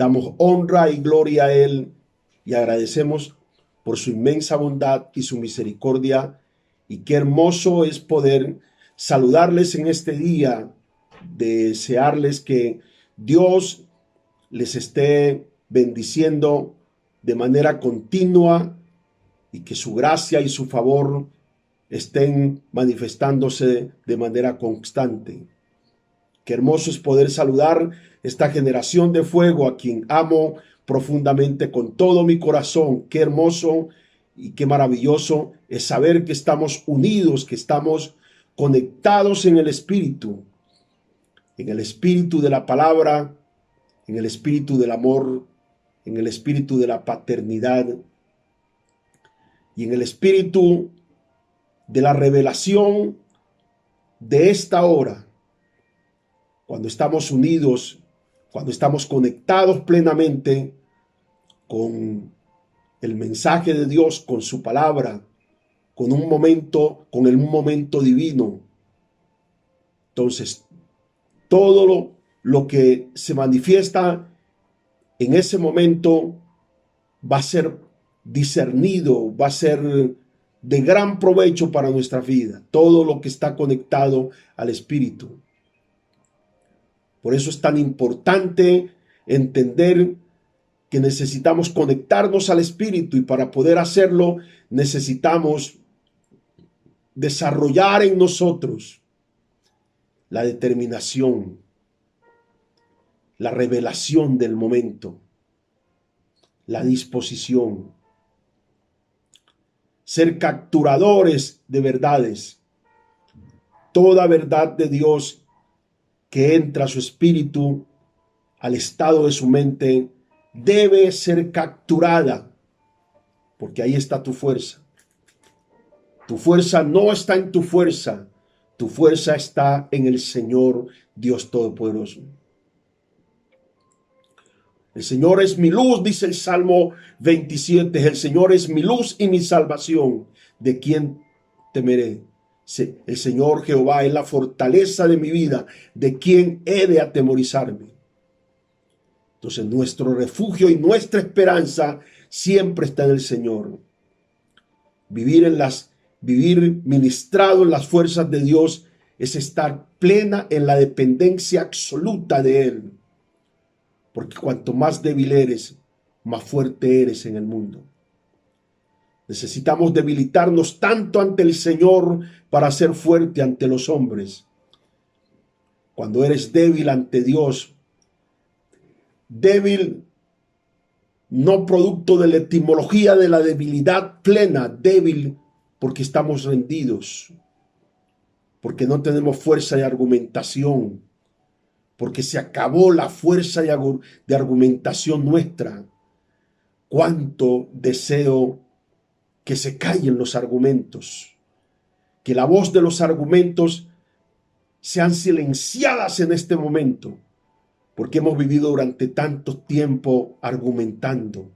Damos honra y gloria a Él y agradecemos por su inmensa bondad y su misericordia. Y qué hermoso es poder saludarles en este día, desearles que Dios les esté bendiciendo de manera continua y que su gracia y su favor estén manifestándose de manera constante. Qué hermoso es poder saludar esta generación de fuego a quien amo profundamente con todo mi corazón. Qué hermoso y qué maravilloso es saber que estamos unidos, que estamos conectados en el espíritu de la palabra, en el espíritu del amor, en el espíritu de la paternidad y en el espíritu de la revelación de esta hora. Cuando estamos unidos, cuando estamos conectados plenamente con el mensaje de Dios, con su palabra, con un momento divino. Entonces, todo lo que se manifiesta en ese momento va a ser discernido, va a ser de gran provecho para nuestra vida. Todo lo que está conectado al Espíritu. Por eso es tan importante entender que necesitamos conectarnos al Espíritu, y para poder hacerlo necesitamos desarrollar en nosotros la determinación, la revelación del momento, la disposición, ser capturadores de verdades. Toda verdad de Dios que entra a su espíritu, al estado de su mente, debe ser capturada, porque ahí está tu fuerza. Tu fuerza no está en tu fuerza, tu fuerza está en el Señor Dios Todopoderoso. El Señor es mi luz, dice el Salmo 27. El Señor es mi luz y mi salvación. ¿De quién temeré? El Señor Jehová es la fortaleza de mi vida. ¿De quién he de atemorizarme? Entonces nuestro refugio y nuestra esperanza siempre está en el Señor. Vivir ministrado en las fuerzas de Dios es estar plena en la dependencia absoluta de Él. Porque cuanto más débil eres, más fuerte eres en el mundo. Necesitamos debilitarnos tanto ante el Señor para ser fuerte ante los hombres. Cuando eres débil ante Dios, débil no producto de la etimología de la debilidad plena, débil porque estamos rendidos, porque no tenemos fuerza de argumentación, porque se acabó la fuerza de argumentación nuestra. Cuánto deseo que se callen los argumentos, que la voz de los argumentos sean silenciadas en este momento, porque hemos vivido durante tanto tiempo argumentando.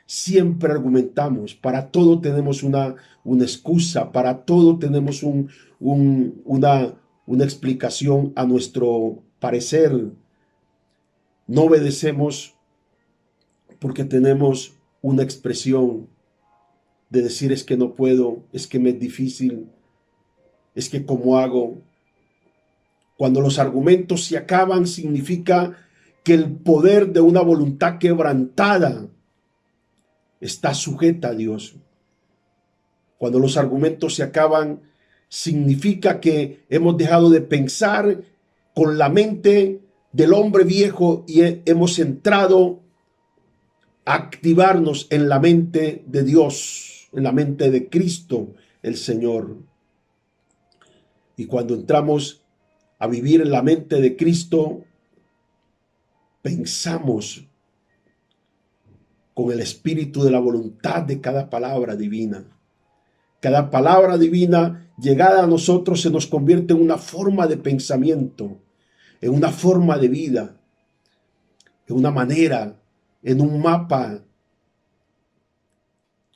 Siempre argumentamos, para todo tenemos una excusa, para todo tenemos una explicación a nuestro parecer. No obedecemos porque tenemos una expresión de decir: es que no puedo, es que me es difícil, es que cómo hago. Cuando los argumentos se acaban, significa que el poder de una voluntad quebrantada está sujeta a Dios. Cuando los argumentos se acaban, significa que hemos dejado de pensar con la mente del hombre viejo y hemos entrado a activarnos en la mente de Dios, en la mente de Cristo el Señor. Y cuando entramos a vivir en la mente de Cristo, pensamos con el espíritu de la voluntad de cada palabra divina. Cada palabra divina llegada a nosotros se nos convierte en una forma de pensamiento, en una forma de vida, en una manera, en un mapa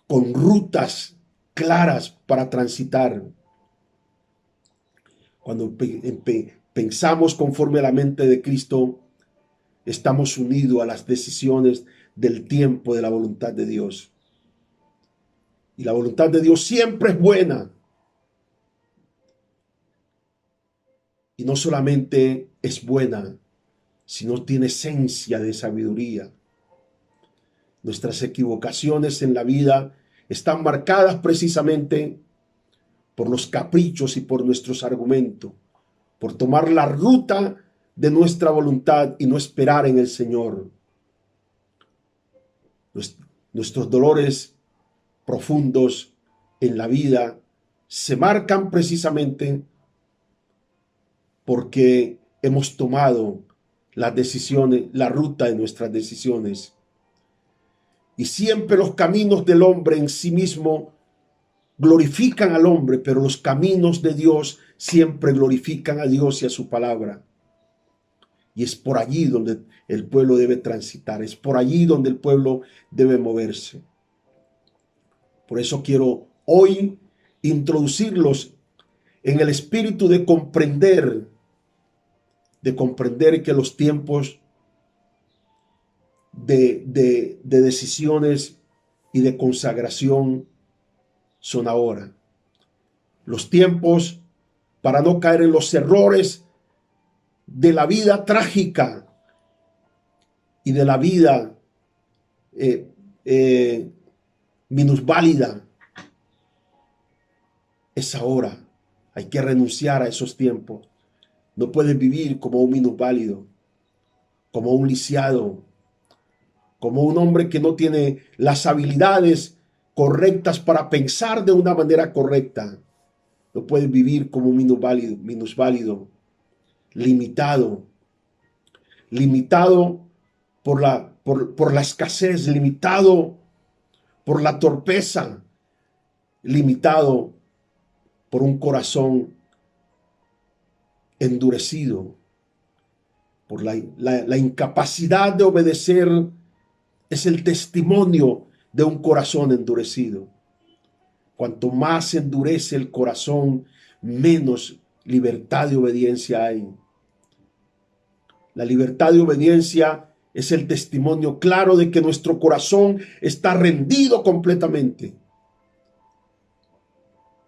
con rutas claras para transitar. Cuando pensamos conforme a la mente de Cristo, estamos unidos a las decisiones del tiempo de la voluntad de Dios. Y la voluntad de Dios siempre es buena. Y no solamente es buena, sino tiene esencia de sabiduría. Nuestras equivocaciones en la vida están marcadas precisamente por los caprichos y por nuestros argumentos, por tomar la ruta de nuestra voluntad y no esperar en el Señor. Nuestros dolores profundos en la vida se marcan precisamente porque hemos tomado las decisiones, la ruta de nuestras decisiones. Y siempre los caminos del hombre en sí mismo glorifican al hombre, pero los caminos de Dios siempre glorifican a Dios y a su palabra. Y es por allí donde el pueblo debe transitar, es por allí donde el pueblo debe moverse. Por eso quiero hoy introducirlos en el espíritu de comprender que los tiempos de decisiones y de consagración son ahora. Los tiempos para no caer en los errores de la vida trágica y de la vida minusválida. Es ahora. Hay que renunciar a esos tiempos. No puedes vivir como un minusválido, como un lisiado, como un hombre que no tiene las habilidades correctas para pensar de una manera correcta. No puedes vivir como un minusválido, limitado por la escasez, limitado por la torpeza, limitado por un corazón endurecido, por la incapacidad de obedecer. Es el testimonio de un corazón endurecido. Cuanto más endurece el corazón, menos libertad de obediencia hay. La libertad de obediencia es el testimonio claro de que nuestro corazón está rendido completamente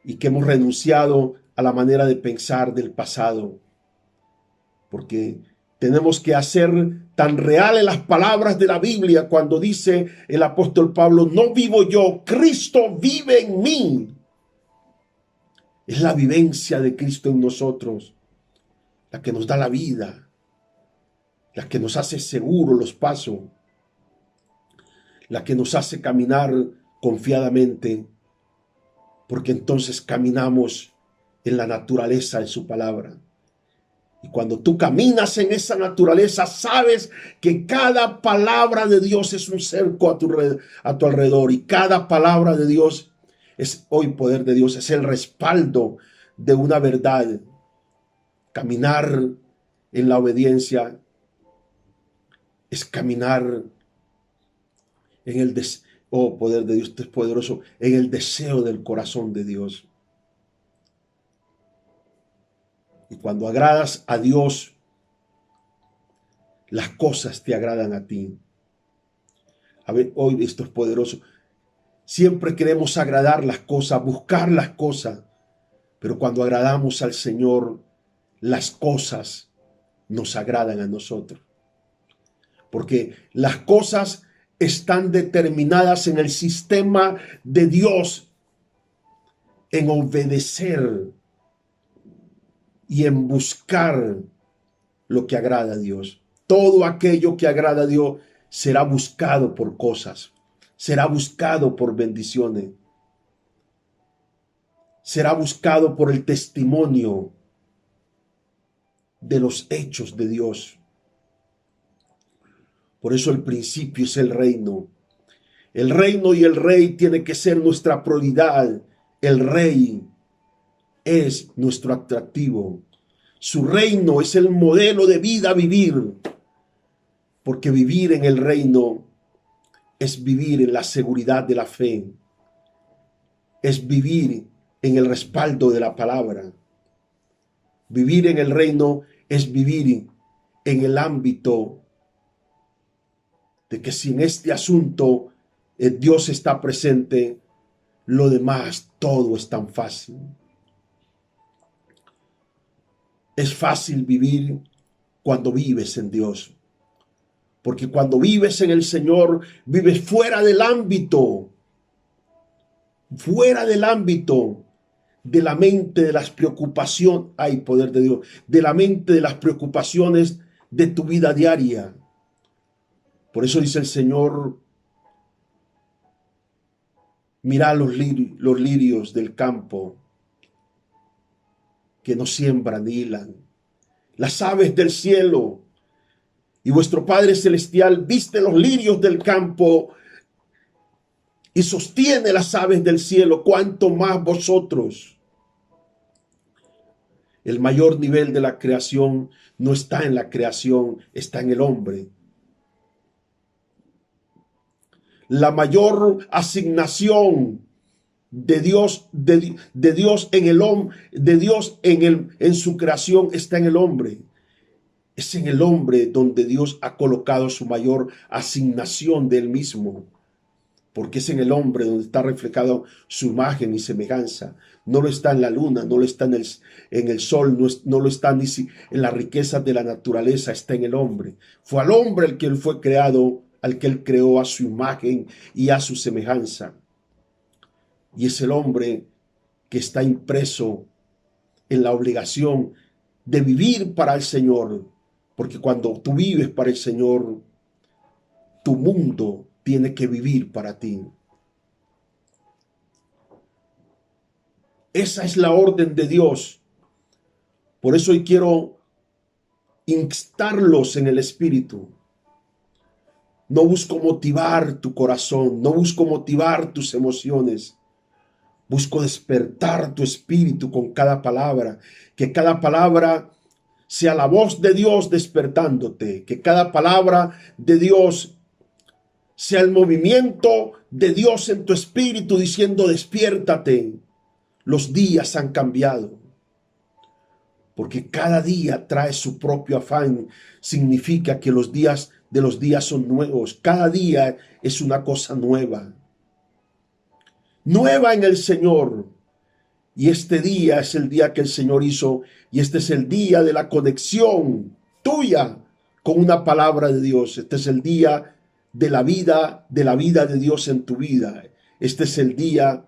y que hemos renunciado a la manera de pensar del pasado, porque tenemos que hacer tan reales las palabras de la Biblia cuando dice el apóstol Pablo: no vivo yo, Cristo vive en mí. Es la vivencia de Cristo en nosotros la que nos da la vida, la que nos hace seguros los pasos, la que nos hace caminar confiadamente, porque entonces caminamos en la naturaleza de su palabra. Y cuando tú caminas en esa naturaleza, sabes que cada palabra de Dios es un cerco a tu alrededor. Y cada palabra de Dios es hoy poder de Dios, es el respaldo de una verdad. Caminar en la obediencia es caminar en el poder de Dios, es poderoso, en el deseo del corazón de Dios. Y cuando agradas a Dios, las cosas te agradan a ti. A ver, hoy esto es poderoso. Siempre queremos agradar las cosas, buscar las cosas, pero cuando agradamos al Señor, las cosas nos agradan a nosotros. Porque las cosas están determinadas en el sistema de Dios, en obedecer y en buscar lo que agrada a Dios. Todo aquello que agrada a Dios será buscado por cosas, será buscado por bendiciones, será buscado por el testimonio de los hechos de Dios. Por eso el principio es el reino. El reino y el rey tiene que ser nuestra prioridad. El rey es nuestro atractivo. Su reino es el modelo de vida a vivir. Porque vivir en el reino es vivir en la seguridad de la fe. Es vivir en el respaldo de la palabra. Vivir en el reino es vivir en el ámbito de que si en este asunto Dios está presente, lo demás todo es tan fácil. Es fácil vivir cuando vives en Dios. Porque cuando vives en el Señor, vives fuera del ámbito de la mente de las preocupaciones, hay poder de Dios, de la mente de las preocupaciones de tu vida diaria. Por eso dice el Señor, mirad los lirios del campo, que no siembran ni hilan, las aves del cielo, y vuestro Padre Celestial viste los lirios del campo y sostiene las aves del cielo, cuanto más vosotros. El mayor nivel de la creación no está en la creación, está en el hombre. La mayor asignación de Dios, de Dios en el hombre, de Dios en su creación está en el hombre. Es en el hombre donde Dios ha colocado su mayor asignación de él mismo. Porque es en el hombre donde está reflejado su imagen y semejanza. No lo está en la luna, no lo está en el sol, no lo está ni en las riquezas de la naturaleza, está en el hombre. Fue al hombre el que él fue creado, al que él creó a su imagen y a su semejanza. Y es el hombre que está impreso en la obligación de vivir para el Señor. Porque cuando tú vives para el Señor, tu mundo tiene que vivir para ti. Esa es la orden de Dios. Por eso hoy quiero instarlos en el espíritu. No busco motivar tu corazón, no busco motivar tus emociones. Busco despertar tu espíritu con cada palabra, que cada palabra sea la voz de Dios despertándote, que cada palabra de Dios sea el movimiento de Dios en tu espíritu diciendo despiértate. Los días han cambiado. Porque cada día trae su propio afán. Significa que los días son nuevos. Cada día es una cosa nueva. Nueva en el Señor. Y este día es el día que el Señor hizo. Y este es el día de la conexión tuya con una palabra de Dios. Este es el día de la vida de Dios en tu vida. Este es el día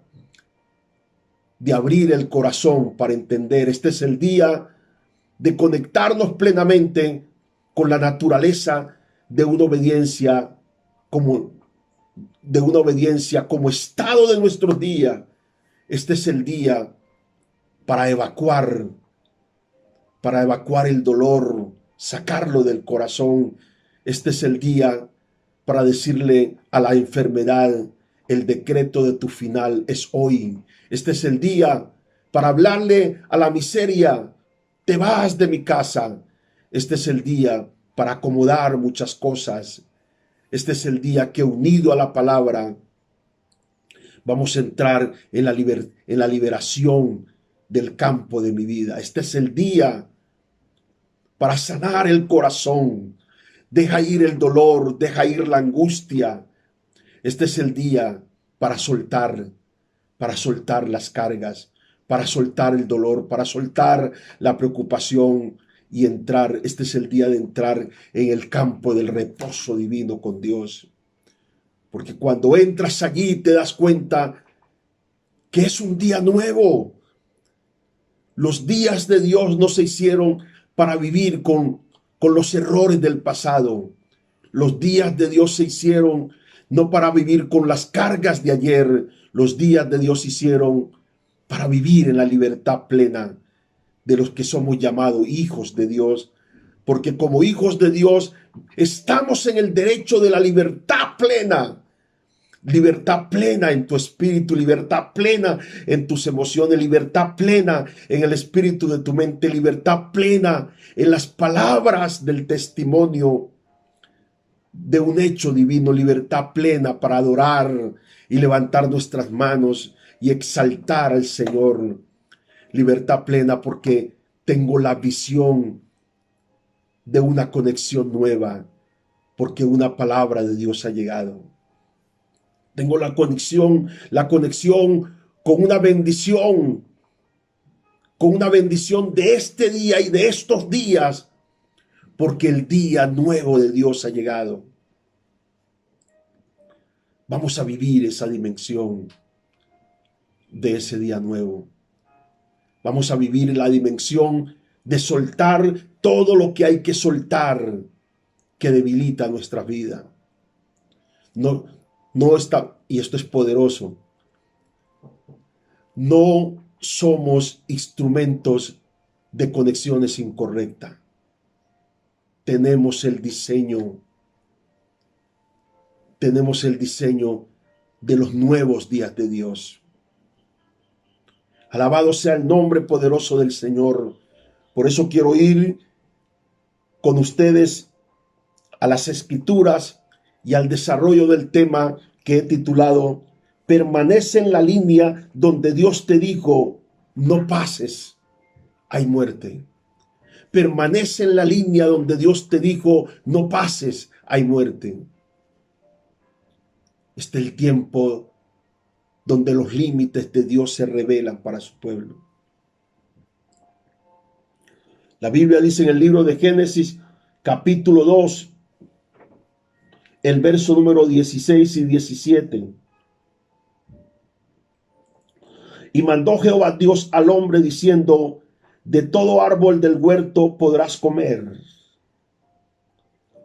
de abrir el corazón para entender. Este es el día de conectarnos plenamente con la naturaleza de una obediencia como estado de nuestros días. Este es el día para evacuar el dolor, sacarlo del corazón. Este es el día para decirle a la enfermedad, el decreto de tu final es hoy. Este es el día para hablarle a la miseria, te vas de mi casa. Este es el día para acomodar muchas cosas. Este es el día que unido a la palabra vamos a entrar en la liberación del campo de mi vida. Este es el día para sanar el corazón. Deja ir el dolor, deja ir la angustia. Este es el día para soltar las cargas, para soltar el dolor, para soltar la preocupación y entrar. Este es el día de entrar en el campo del reposo divino con Dios. Porque cuando entras allí te das cuenta que es un día nuevo. Los días de Dios no se hicieron para vivir con los errores del pasado. Los días de Dios se hicieron no para vivir con las cargas de ayer. Los días de Dios se hicieron para vivir en la libertad plena de los que somos llamados hijos de Dios. Porque como hijos de Dios estamos en el derecho de la libertad plena. Libertad plena en tu espíritu, libertad plena en tus emociones, libertad plena en el espíritu de tu mente, libertad plena en las palabras del testimonio de un hecho divino, libertad plena para adorar y levantar nuestras manos y exaltar al Señor. Libertad plena porque tengo la visión de una conexión nueva. porque una palabra de Dios ha llegado. Tengo la conexión con una bendición de este día y de estos días, porque el día nuevo de Dios ha llegado. Vamos a vivir esa dimensión de ese día nuevo. Vamos a vivir la dimensión de soltar todo lo que hay que soltar que debilita nuestra vida. No está, y esto es poderoso, no somos instrumentos de conexiones incorrectas. Tenemos el diseño de los nuevos días de Dios. Alabado sea el nombre poderoso del Señor. Por eso quiero ir con ustedes a las Escrituras y al desarrollo del tema que he titulado Permanece en la línea donde Dios te dijo, no pases, hay muerte. Permanece en la línea donde Dios te dijo, no pases, hay muerte. Este es el tiempo donde los límites de Dios se revelan para su pueblo. La Biblia dice en el libro de Génesis, capítulo 2, el verso número 16 y 17. Y mandó Jehová Dios al hombre diciendo, de todo árbol del huerto podrás comer,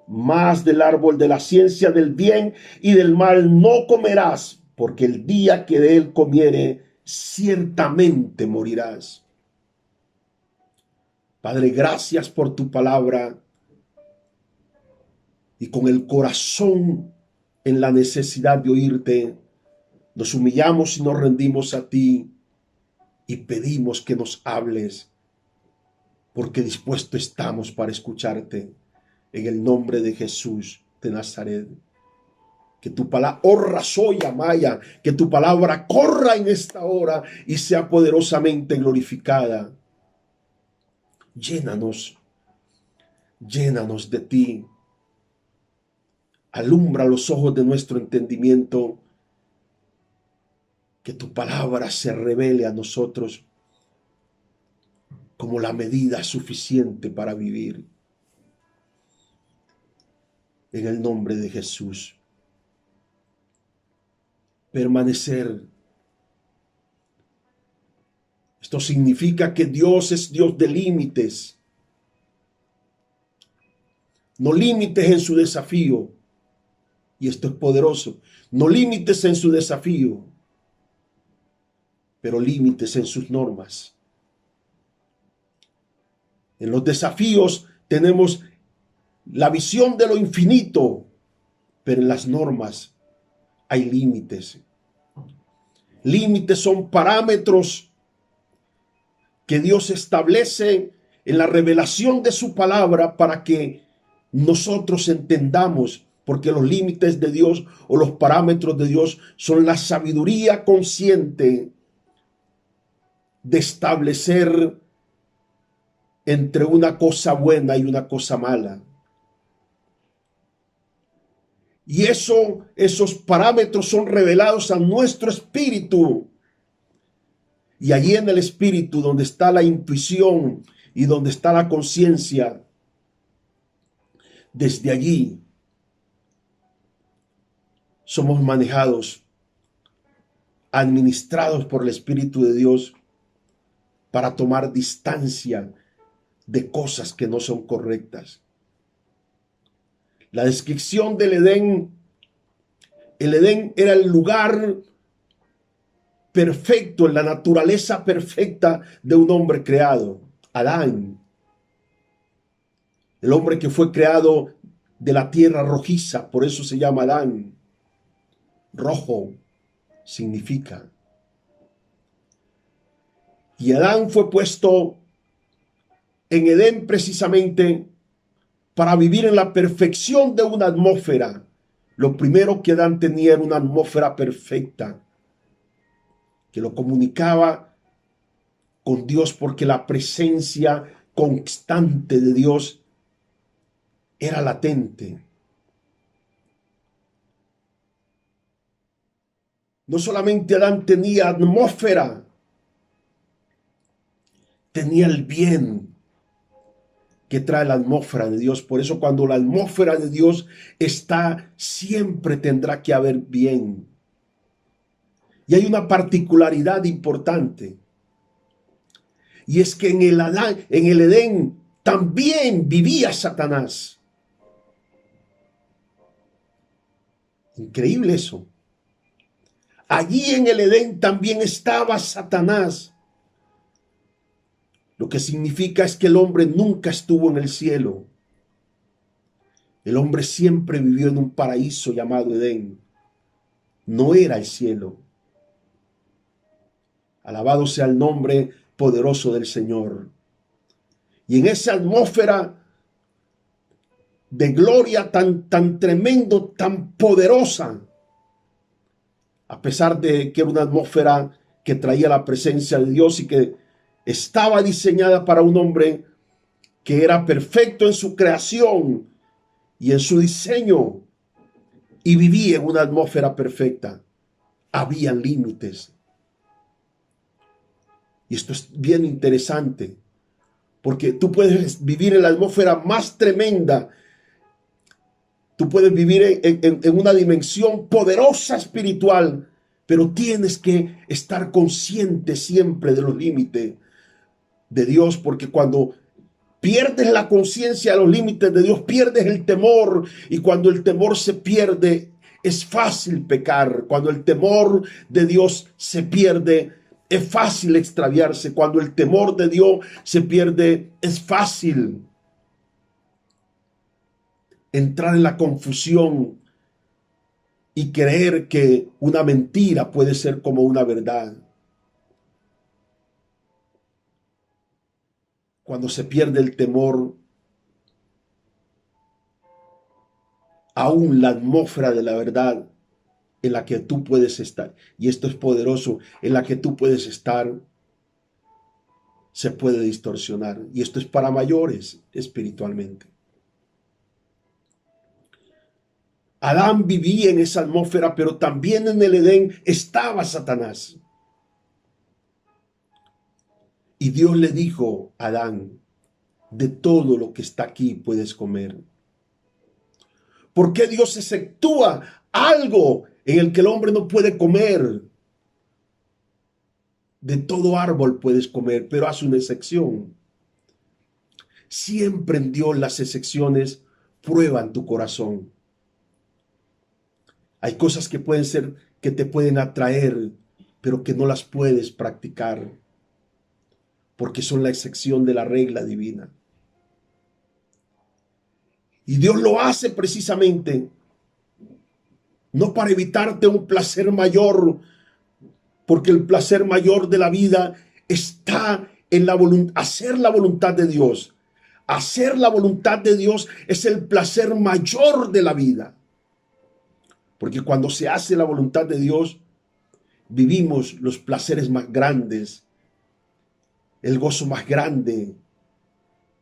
mas del árbol de la ciencia del bien y del mal no comerás, porque el día que de él comiere, ciertamente morirás. Padre, gracias por tu palabra, y con el corazón en la necesidad de oírte, nos humillamos y nos rendimos a ti y pedimos que nos hables, porque dispuesto estamos para escucharte. En el nombre de Jesús de Nazaret. Que tu palabra, Maya, que tu palabra corra en esta hora y sea poderosamente glorificada. Llénanos de ti. Alumbra los ojos de nuestro entendimiento. Que tu palabra se revele a nosotros como la medida suficiente para vivir. En el nombre de Jesús. Permanecer. Esto significa que Dios es Dios de límites. No límites en su desafío. Y esto es poderoso. No límites en su desafío, pero límites en sus normas. En los desafíos tenemos la visión de lo infinito, pero en las normas hay límites. Límites son parámetros que Dios establece en la revelación de su palabra para que nosotros entendamos, porque los límites de Dios o los parámetros de Dios son la sabiduría consciente de establecer entre una cosa buena y una cosa mala. Y esos parámetros son revelados a nuestro espíritu. Y allí en el espíritu, donde está la intuición y donde está la conciencia, desde allí somos manejados, administrados por el Espíritu de Dios para tomar distancia de cosas que no son correctas. La descripción del Edén, el Edén era el lugar perfecto, en la naturaleza perfecta de un hombre creado, Adán. El hombre que fue creado de la tierra rojiza, por eso se llama Adán. Rojo significa. Y Adán fue puesto en Edén precisamente para vivir en la perfección de una atmósfera. Lo primero que Adán tenía era una atmósfera perfecta, que lo comunicaba con Dios, porque la presencia constante de Dios era latente. No solamente Adán tenía atmósfera, tenía el bien que trae la atmósfera de Dios. Por eso cuando la atmósfera de Dios está, siempre tendrá que haber bien. Y hay una particularidad importante. Y es que en el Edén también vivía Satanás. Increíble eso. Allí en el Edén también estaba Satanás. Lo que significa es que el hombre nunca estuvo en el cielo. El hombre siempre vivió en un paraíso llamado Edén. No era el cielo. Alabado sea el nombre poderoso del Señor. Y en esa atmósfera de gloria tan tremendo, tan poderosa, a pesar de que era una atmósfera que traía la presencia de Dios y que estaba diseñada para un hombre que era perfecto en su creación y en su diseño y vivía en una atmósfera perfecta, había límites. Y esto es bien interesante, porque tú puedes vivir en la atmósfera más tremenda. Tú puedes vivir en una dimensión poderosa espiritual, pero tienes que estar consciente siempre de los límites de Dios, porque cuando pierdes la conciencia de los límites de Dios, pierdes el temor, y cuando el temor se pierde, es fácil pecar. Cuando el temor de Dios se pierde, es fácil extraviarse. Cuando el temor de Dios se pierde, es fácil entrar en la confusión y creer que una mentira puede ser como una verdad. Cuando se pierde el temor, aún la atmósfera de la verdad en la que tú puedes estar, y esto es poderoso, en la que tú puedes estar, se puede distorsionar. Y esto es para mayores espiritualmente. Adán vivía en esa atmósfera, pero también en el Edén estaba Satanás. Y Dios le dijo a Adán, de todo lo que está aquí puedes comer. ¿Por qué Dios exceptúa algo en el que el hombre no puede comer? De todo árbol puedes comer, pero hace una excepción. Siempre en Dios las excepciones prueban tu corazón. Hay cosas que pueden ser, que te pueden atraer, pero que no las puedes practicar, porque son la excepción de la regla divina. Y Dios lo hace precisamente, no para evitarte un placer mayor, porque el placer mayor de la vida está en hacer la voluntad de Dios. Hacer la voluntad de Dios es el placer mayor de la vida. Porque cuando se hace la voluntad de Dios, vivimos los placeres más grandes, el gozo más grande,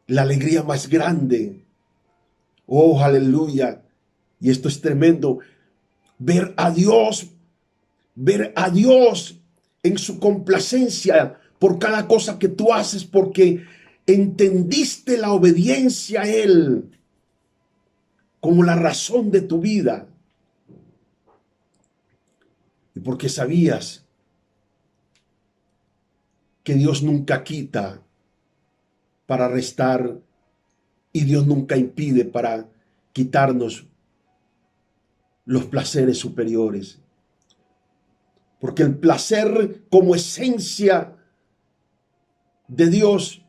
la alegría más grande. Oh, aleluya. Y esto es tremendo. Ver a Dios en su complacencia por cada cosa que tú haces, porque entendiste la obediencia a Él como la razón de tu vida. Y porque sabías que Dios nunca quita para restar y Dios nunca impide para quitarnos los placeres superiores. Porque el placer como esencia de Dios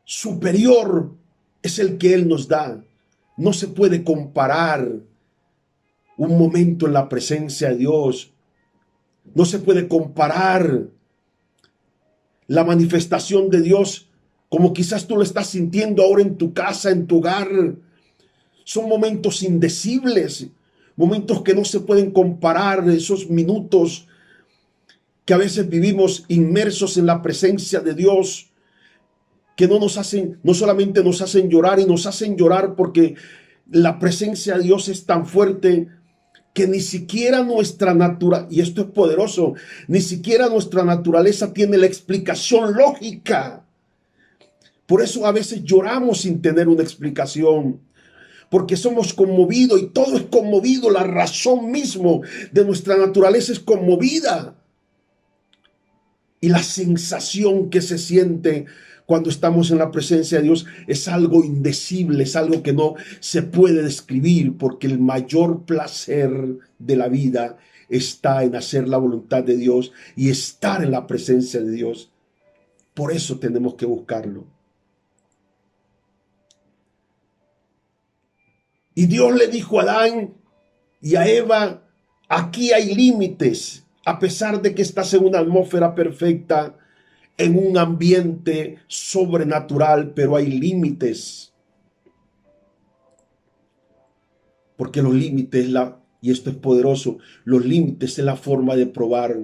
superior es el que Él nos da. No se puede comparar un momento en la presencia de Dios. No se puede comparar la manifestación de Dios como quizás tú lo estás sintiendo ahora en tu casa, en tu hogar. Son momentos indecibles, momentos que no se pueden comparar, esos minutos que a veces vivimos inmersos en la presencia de Dios, que no solamente nos hacen llorar, y nos hacen llorar porque la presencia de Dios es tan fuerte que ni siquiera nuestra naturaleza, y esto es poderoso, ni siquiera nuestra naturaleza tiene la explicación lógica. Por eso a veces lloramos sin tener una explicación, porque somos conmovidos y todo es conmovido, la razón mismo de nuestra naturaleza es conmovida. Y la sensación que se siente cuando estamos en la presencia de Dios es algo indecible, es algo que no se puede describir, porque el mayor placer de la vida está en hacer la voluntad de Dios y estar en la presencia de Dios. Por eso tenemos que buscarlo. Y Dios le dijo a Adán y a Eva, aquí hay límites, a pesar de que estás en una atmósfera perfecta, en un ambiente sobrenatural, pero hay límites. Porque los límites, y esto es poderoso, los límites es la forma de probar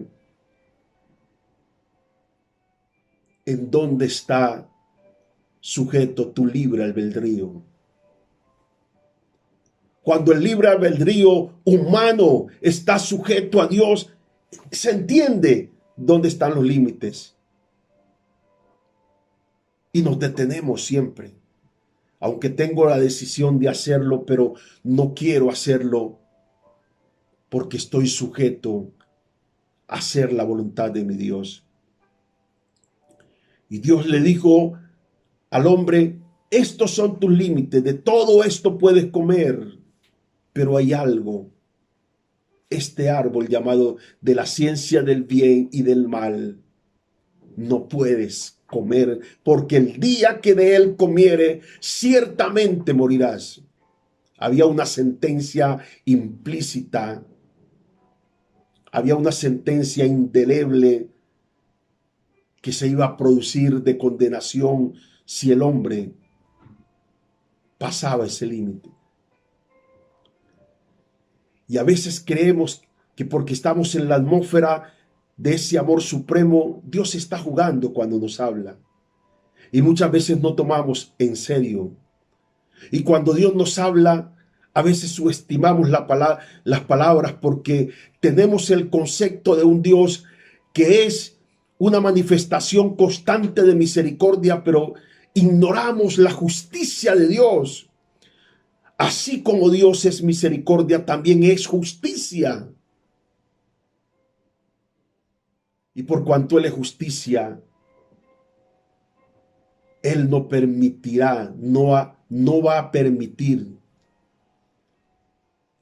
en dónde está sujeto tu libre albedrío. Cuando el libre albedrío humano está sujeto a Dios, se entiende dónde están los límites. Y nos detenemos siempre. Aunque tengo la decisión de hacerlo, pero no quiero hacerlo porque estoy sujeto a hacer la voluntad de mi Dios. Y Dios le dijo al hombre, estos son tus límites, de todo esto puedes comer, pero hay algo, este árbol llamado de la ciencia del bien y del mal, no puedes comer, porque el día que de él comiere, ciertamente morirás. Había una sentencia implícita, había una sentencia indeleble que se iba a producir de condenación si el hombre pasaba ese límite. Y a veces creemos que porque estamos en la atmósfera de ese amor supremo, Dios está jugando cuando nos habla. Y muchas veces no tomamos en serio. Y cuando Dios nos habla, a veces subestimamos las palabras porque tenemos el concepto de un Dios que es una manifestación constante de misericordia, pero ignoramos la justicia de Dios. Así como Dios es misericordia, también es justicia. Y por cuanto Él es justicia, Él no permitirá, no va a permitir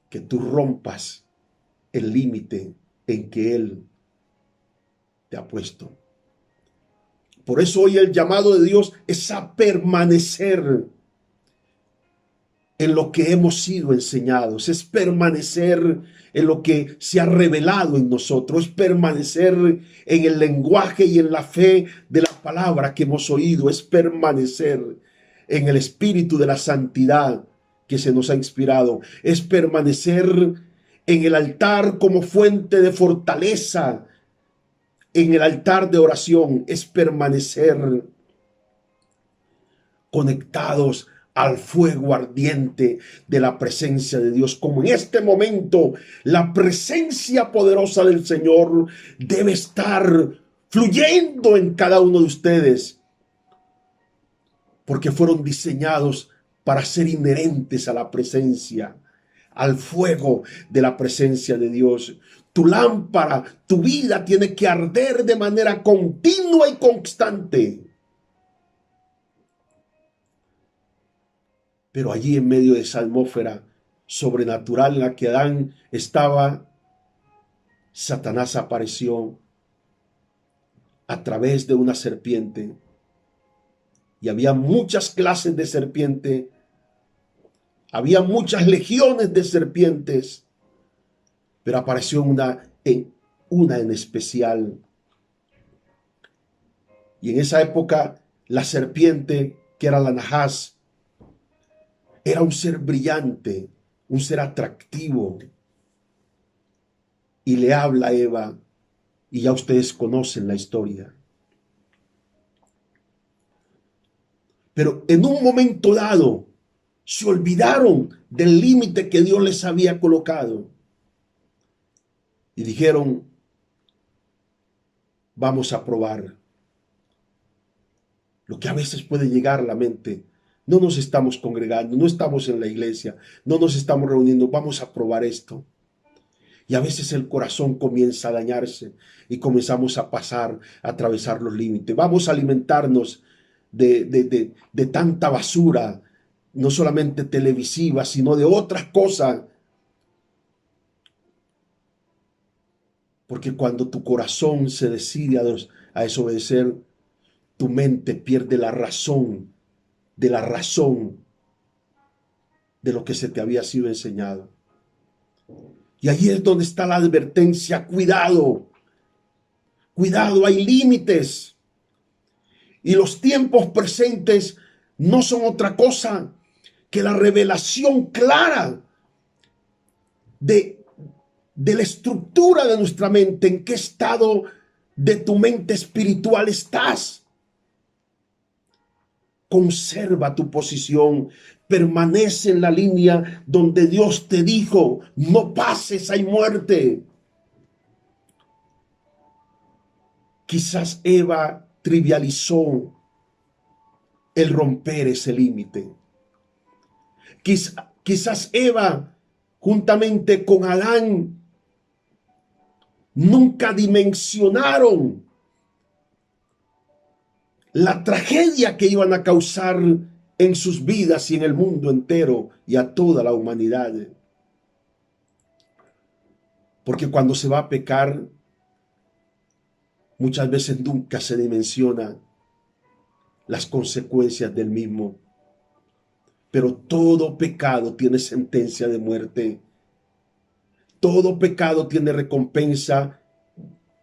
que tú rompas el límite en que Él te ha puesto. Por eso hoy el llamado de Dios es a permanecer en lo que hemos sido enseñados, es permanecer en lo que se ha revelado en nosotros, es permanecer en el lenguaje y en la fe de la palabra que hemos oído, es permanecer en el espíritu de la santidad que se nos ha inspirado, es permanecer en el altar como fuente de fortaleza, en el altar de oración, es permanecer conectados al fuego ardiente de la presencia de Dios. Como en este momento la presencia poderosa del Señor debe estar fluyendo en cada uno de ustedes, porque fueron diseñados para ser inherentes a la presencia, al fuego de la presencia de Dios. Tu lámpara, tu vida tiene que arder de manera continua y constante. Pero allí en medio de esa atmósfera sobrenatural en la que Adán estaba, Satanás apareció a través de una serpiente. Y había muchas clases de serpiente, había muchas legiones de serpientes, pero apareció una en especial. Y en esa época la serpiente, que era la Najás, era un ser brillante, un ser atractivo. Y le habla a Eva, y ya ustedes conocen la historia. Pero en un momento dado, se olvidaron del límite que Dios les había colocado. y dijeron, vamos a probar. Lo que a veces puede llegar a la mente, no nos estamos congregando, no estamos en la iglesia, no nos estamos reuniendo, vamos a probar esto. Y a veces el corazón comienza a dañarse y comenzamos a pasar, a atravesar los límites. Vamos a alimentarnos de tanta basura, no solamente televisiva, sino de otras cosas. Porque cuando tu corazón se decide a desobedecer, tu mente pierde la razón de lo que se te había sido enseñado. Y ahí es donde está la advertencia, cuidado, cuidado, hay límites. Y los tiempos presentes no son otra cosa que la revelación clara de la estructura de nuestra mente, en qué estado de tu mente espiritual estás. Conserva tu posición, permanece en la línea donde Dios te dijo, no pases, hay muerte. Quizás Eva trivializó el romper ese límite. Quizás Eva, juntamente con Adán, nunca dimensionaron la tragedia que iban a causar en sus vidas y en el mundo entero y a toda la humanidad. Porque cuando se va a pecar, muchas veces nunca se dimensiona las consecuencias del mismo. Pero todo pecado tiene sentencia de muerte. Todo pecado tiene recompensa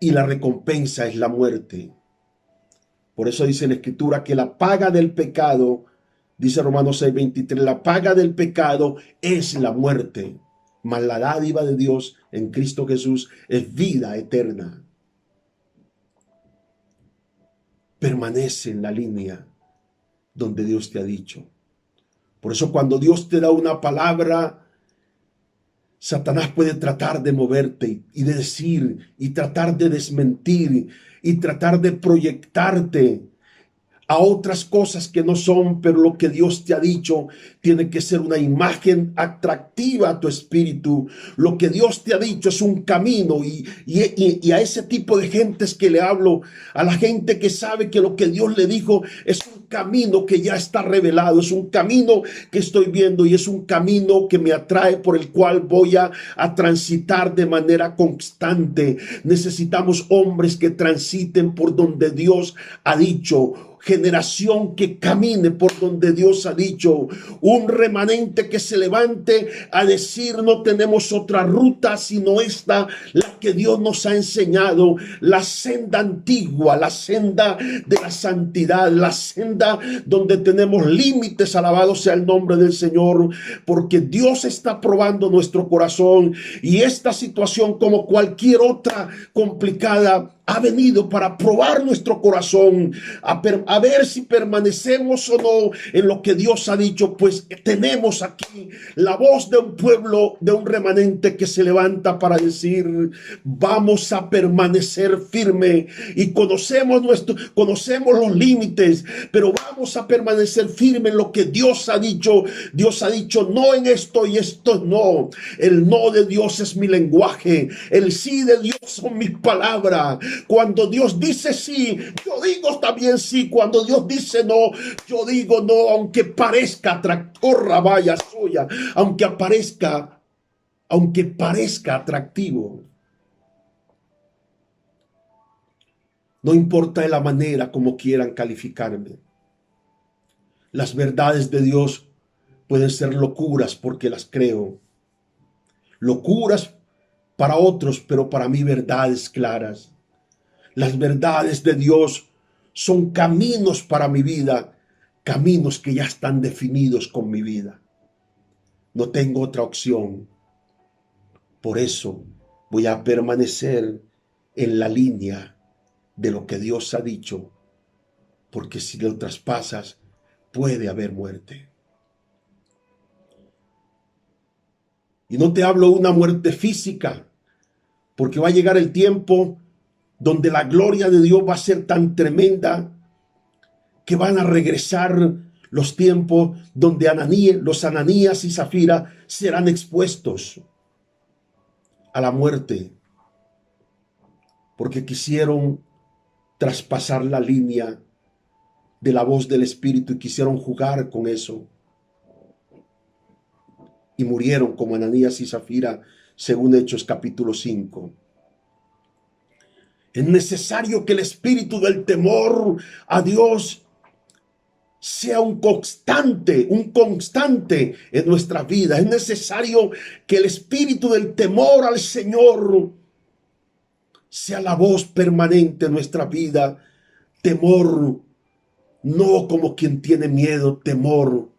y la recompensa es la muerte. Por eso dice la Escritura que la paga del pecado, dice Romanos 6:23, la paga del pecado es la muerte, mas la dádiva de Dios en Cristo Jesús es vida eterna. Permanece en la línea donde Dios te ha dicho. Por eso cuando Dios te da una palabra, Satanás puede tratar de moverte y de decir y tratar de desmentir y tratar de proyectarte a otras cosas que no son, pero lo que Dios te ha dicho tiene que ser una imagen atractiva a tu espíritu. Lo que Dios te ha dicho es un camino y a ese tipo de gentes que le hablo, a la gente que sabe que lo que Dios le dijo es un camino que ya está revelado, es un camino que estoy viendo y es un camino que me atrae, por el cual voy a transitar de manera constante. Necesitamos hombres que transiten por donde Dios ha dicho, generación que camine por donde Dios ha dicho, un remanente que se levante a decir, no tenemos otra ruta sino esta, la que Dios nos ha enseñado, la senda antigua, la senda de la santidad, la senda donde tenemos límites. Alabado sea el nombre del Señor, porque Dios está probando nuestro corazón, y esta situación, como cualquier otra complicada, ha venido para probar nuestro corazón, a ver si permanecemos o no en lo que Dios ha dicho. Pues tenemos aquí la voz de un pueblo, de un remanente que se levanta para decir, vamos a permanecer firme, y conocemos los límites, pero vamos a permanecer firme en lo que Dios ha dicho. Dios ha dicho no en esto y esto no. El no de Dios es mi lenguaje, el sí de Dios son mis palabras. Cuando Dios dice sí, yo digo también sí. Cuando Dios dice no, yo digo no, aunque parezca atractor, vaya soya, aunque parezca atractivo. No importa de la manera como quieran calificarme. Las verdades de Dios pueden ser locuras porque las creo. Locuras para otros, pero para mí verdades claras. Las verdades de Dios son caminos para mi vida, caminos que ya están definidos con mi vida. No tengo otra opción. Por eso voy a permanecer en la línea de lo que Dios ha dicho, porque si lo traspasas, puede haber muerte. Y no te hablo de una muerte física, porque va a llegar el tiempo donde la gloria de Dios va a ser tan tremenda que van a regresar los tiempos donde los Ananías y Zafira serán expuestos a la muerte porque quisieron traspasar la línea de la voz del Espíritu y quisieron jugar con eso. Y murieron como Ananías y Zafira, según Hechos capítulo 5. Es necesario que el espíritu del temor a Dios sea un constante en nuestra vida. Es necesario que el espíritu del temor al Señor sea la voz permanente en nuestra vida. Temor, no como quien tiene miedo, temor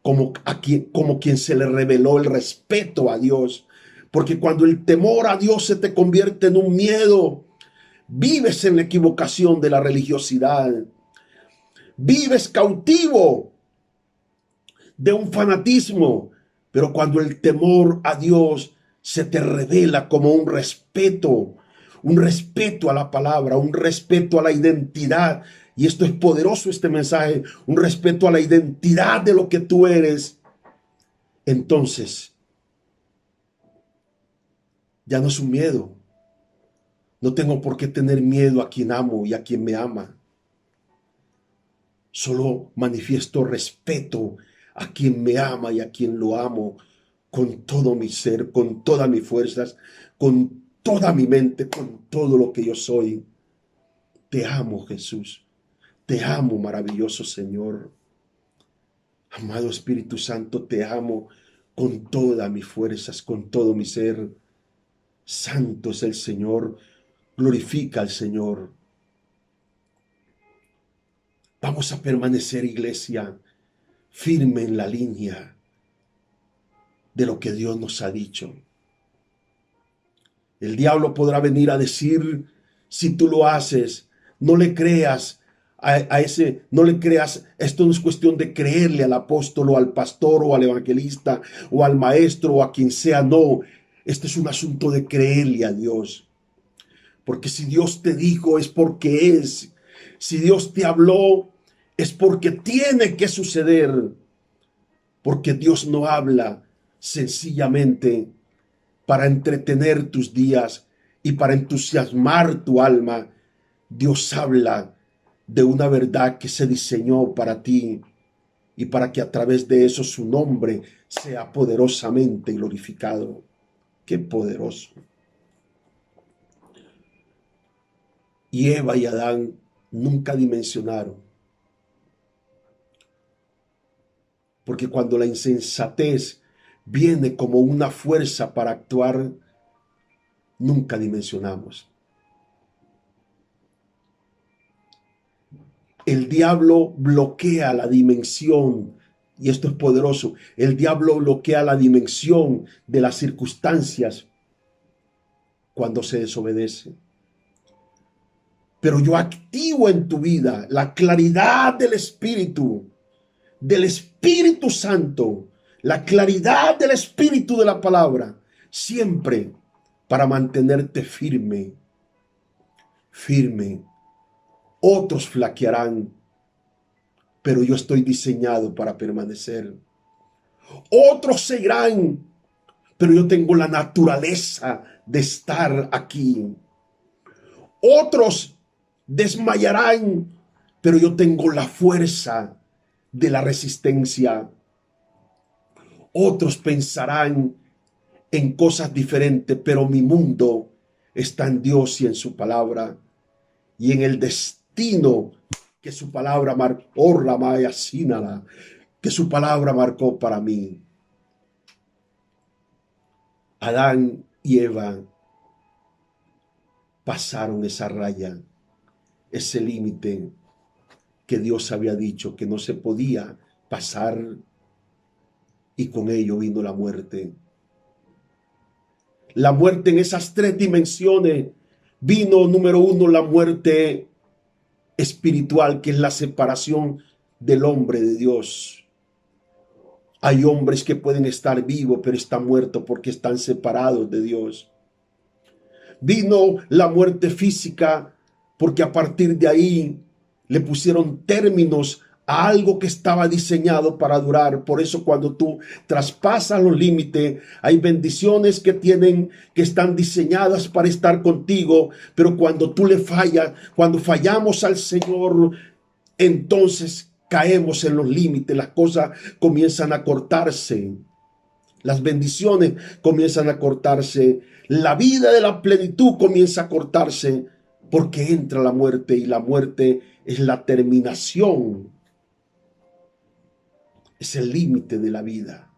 como quien se le reveló el respeto a Dios. Porque cuando el temor a Dios se te convierte en un miedo, vives en la equivocación de la religiosidad. Vives cautivo de un fanatismo. Pero cuando el temor a Dios se te revela como un respeto a la palabra, un respeto a la identidad. Y esto es poderoso, este mensaje, un respeto a la identidad de lo que tú eres. Entonces, ya no es un miedo. No tengo por qué tener miedo a quien amo y a quien me ama. Solo manifiesto respeto a quien me ama y a quien lo amo con todo mi ser, con todas mis fuerzas, con toda mi mente, con todo lo que yo soy. Te amo, Jesús. Te amo, maravilloso Señor. Amado Espíritu Santo, te amo con todas mis fuerzas, con todo mi ser. Santo es el Señor. Glorifica al Señor. Vamos a permanecer, iglesia, firme en la línea de lo que Dios nos ha dicho. El diablo podrá venir a decir, si tú lo haces, no le creas no le creas. Esto no es cuestión de creerle al apóstol o al pastor o al evangelista o al maestro o a quien sea, no. Este es un asunto de creerle a Dios. Porque si Dios te dijo es porque es. Si Dios te habló es porque tiene que suceder. Porque Dios no habla sencillamente para entretener tus días y para entusiasmar tu alma. Dios habla de una verdad que se diseñó para ti y para que a través de eso su nombre sea poderosamente glorificado. ¡Qué poderoso! Y Eva y Adán nunca dimensionaron. Porque cuando la insensatez viene como una fuerza para actuar, nunca dimensionamos. El diablo bloquea la dimensión, y esto es poderoso, el diablo bloquea la dimensión de las circunstancias cuando se desobedece. Pero yo activo en tu vida la claridad del Espíritu Santo, la claridad del Espíritu de la palabra, siempre para mantenerte firme, firme. Otros flaquearán, pero yo estoy diseñado para permanecer. Otros se irán, pero yo tengo la naturaleza de estar aquí. Otros desmayarán, pero yo tengo la fuerza de la resistencia. Otros pensarán en cosas diferentes, pero mi mundo está en Dios y en su palabra y en el destino que su palabra marcó, que su palabra marcó para mí. Adán y Eva pasaron esa raya, ese límite que Dios había dicho que no se podía pasar, y con ello vino la muerte. La muerte en esas tres dimensiones vino, número uno, la muerte espiritual, que es la separación del hombre de Dios. Hay hombres que pueden estar vivos, pero están muertos porque están separados de Dios. vino la muerte física, porque a partir de ahí le pusieron términos a algo que estaba diseñado para durar. Por eso cuando tú traspasas los límites, hay bendiciones que están diseñadas para estar contigo, pero cuando tú le fallas, cuando fallamos al Señor, entonces caemos en los límites, las cosas comienzan a cortarse, las bendiciones comienzan a cortarse, la vida de la plenitud comienza a cortarse, porque entra la muerte, y la muerte es la terminación, es el límite de la vida.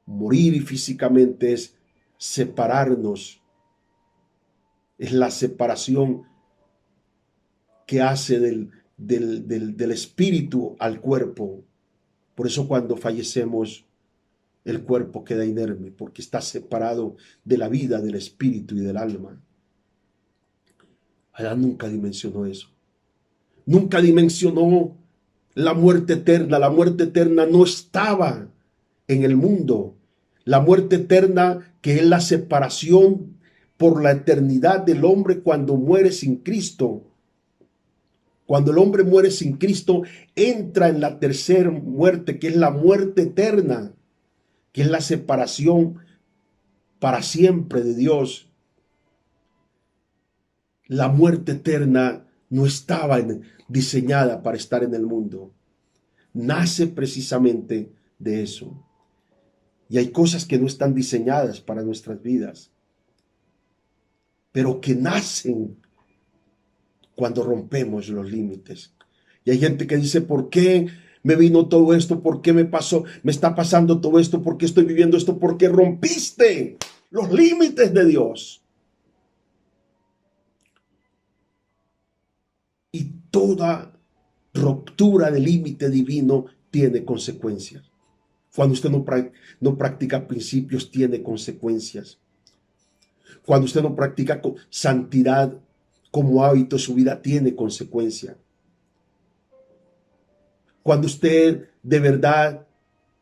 Morir físicamente es separarnos, es la separación que hace del espíritu al cuerpo. Por eso cuando fallecemos, el cuerpo queda inerme, porque está separado de la vida, del espíritu y del alma. Adán nunca dimensionó eso. Nunca dimensionó la muerte eterna. La muerte eterna no estaba en el mundo. La muerte eterna, que es la separación por la eternidad del hombre cuando muere sin Cristo. Cuando el hombre muere sin Cristo, entra en la tercera muerte, que es la muerte eterna, que es la separación para siempre de Dios. La muerte eterna no estaba diseñada para estar en el mundo. Nace precisamente de eso. Y hay cosas que no están diseñadas para nuestras vidas, pero que nacen cuando rompemos los límites. Y hay gente que dice, ¿por qué me vino todo esto? ¿Por qué me está pasando todo esto? ¿Por qué estoy viviendo esto? Porque rompiste los límites de Dios. Y toda ruptura de límite divino tiene consecuencias. Cuando usted no practica principios, tiene consecuencias. Cuando usted no practica santidad como hábito, su vida tiene consecuencias. Cuando usted de verdad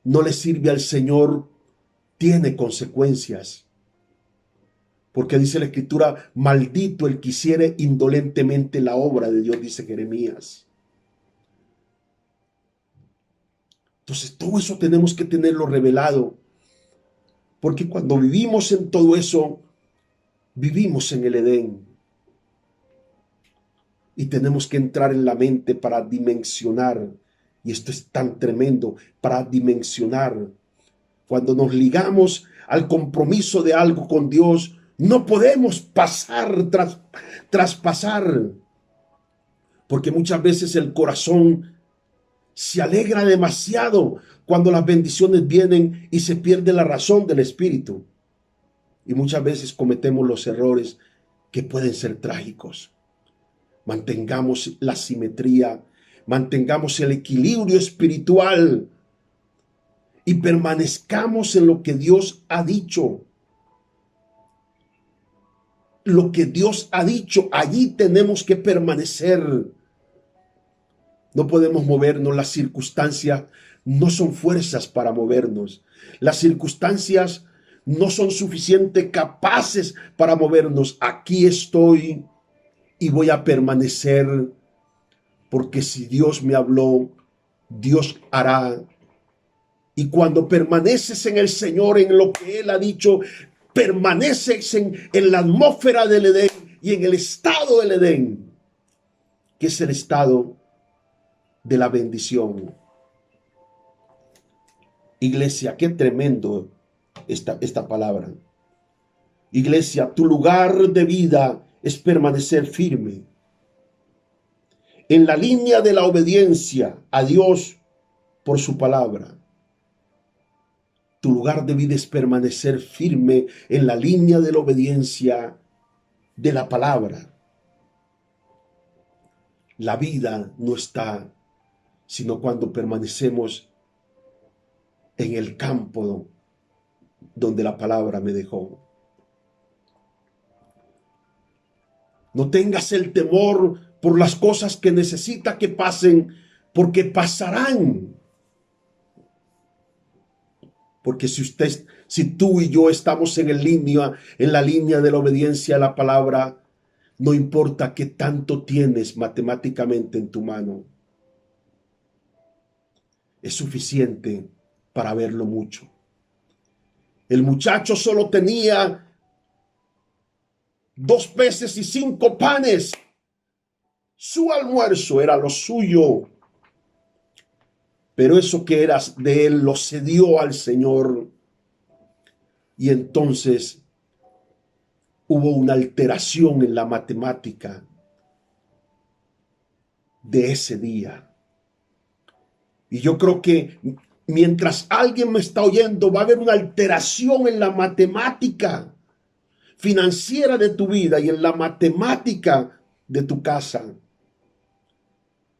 no le sirve al Señor, tiene consecuencias. Porque dice la Escritura, maldito el que hiciere indolentemente la obra de Dios, dice Jeremías. Entonces todo eso tenemos que tenerlo revelado. Porque cuando vivimos en todo eso, vivimos en el Edén. Y tenemos que entrar en la mente para dimensionar. Y esto es tan tremendo, para dimensionar. Cuando nos ligamos al compromiso de algo con Dios, no podemos traspasar, porque muchas veces el corazón se alegra demasiado cuando las bendiciones vienen y se pierde la razón del espíritu. Y muchas veces cometemos los errores que pueden ser trágicos. Mantengamos la simetría, mantengamos el equilibrio espiritual y permanezcamos en lo que Dios ha dicho. Lo que Dios ha dicho, allí tenemos que permanecer. No podemos movernos, las circunstancias no son fuerzas para movernos. Las circunstancias no son suficientemente capaces para movernos. Aquí estoy y voy a permanecer, porque si Dios me habló, Dios hará. Y cuando permaneces en el Señor, en lo que Él ha dicho, permaneces en la atmósfera del Edén y en el estado del Edén, que es el estado de la bendición. Iglesia, qué tremendo esta palabra. Iglesia, tu lugar de vida es permanecer firme en la línea de la obediencia a Dios por su palabra. Tu lugar de vida es permanecer firme en la línea de la obediencia de la palabra. La vida no está sino cuando permanecemos en el campo donde la palabra me dejó. No tengas el temor por las cosas que necesita que pasen, porque pasarán. Porque si usted Si tú y yo estamos en la línea de la obediencia a la palabra, no importa qué tanto tienes matemáticamente en tu mano, es suficiente para verlo mucho. El muchacho solo tenía 2 peces y 5 panes. Su almuerzo era lo suyo. Pero eso que era de él lo cedió al Señor. Y entonces hubo una alteración en la matemática de ese día. Y yo creo que mientras alguien me está oyendo, va a haber una alteración en la matemática financiera de tu vida y en la matemática de tu casa.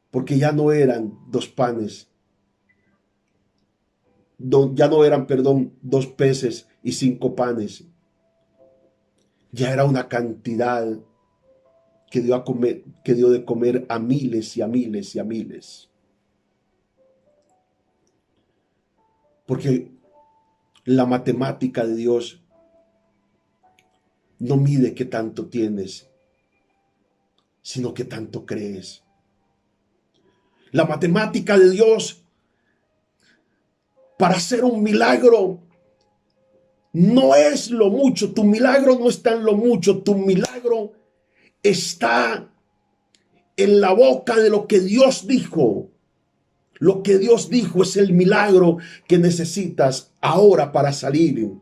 Porque ya no eran 2 panes. Ya no eran, 2 peces y 5 panes. Ya era una cantidad que dio de comer a miles y a miles y a miles. Porque la matemática de Dios no mide qué tanto tienes, sino qué tanto crees. La matemática de Dios para hacer un milagro no es lo mucho. Tu milagro no está en lo mucho. Tu milagro está en la boca de lo que Dios dijo. Lo que Dios dijo es el milagro que necesitas ahora para salir.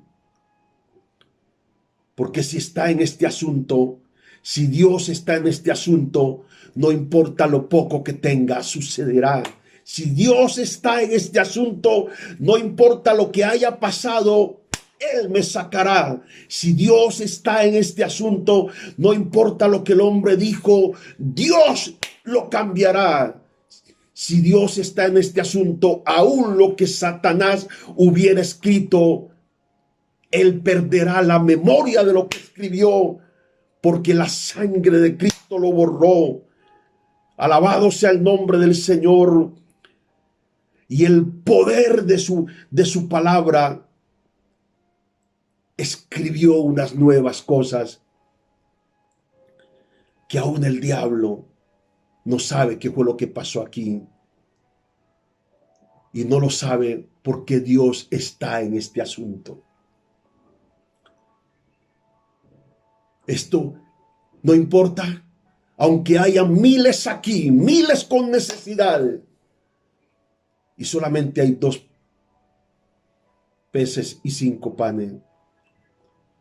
Porque si está en este asunto, si Dios está en este asunto, no importa lo poco que tenga, sucederá. Si Dios está en este asunto, no importa lo que haya pasado, Él me sacará. Si Dios está en este asunto, no importa lo que el hombre dijo, Dios lo cambiará. Si Dios está en este asunto, aún lo que Satanás hubiera escrito, Él perderá la memoria de lo que escribió, porque la sangre de Cristo lo borró. Alabado sea el nombre del Señor. Y el poder de su palabra escribió unas nuevas cosas que aún el diablo no sabe qué fue lo que pasó aquí. Y no lo sabe porque Dios está en este asunto. Esto no importa, aunque haya miles aquí, miles con necesidad, y solamente hay 2 peces y 5 panes.